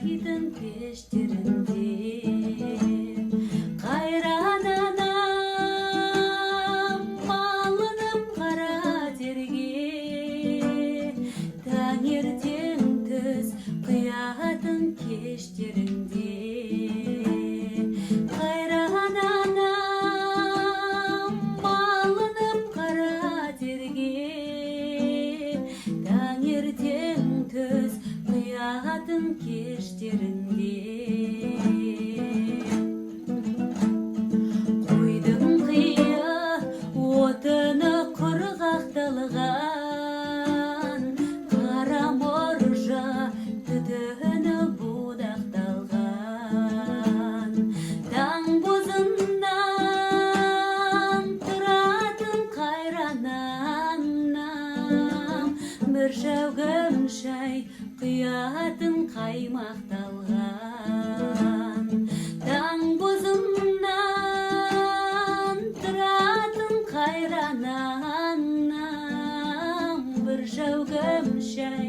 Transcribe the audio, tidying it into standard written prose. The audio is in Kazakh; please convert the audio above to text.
айдың пештерінде қайран анам малынып қара терге таңертең түс құятын кештерінде қайран анам малынып қара терге таңертең түс құятын кештерінде қойдың қия отыны құрғақталған қара мұржа түтіні будақталған таң бозынан тұратын қайран анам бір шәугім шай құятын қаймақталған таң бозынан тұратын қайран анам бір шәугім шай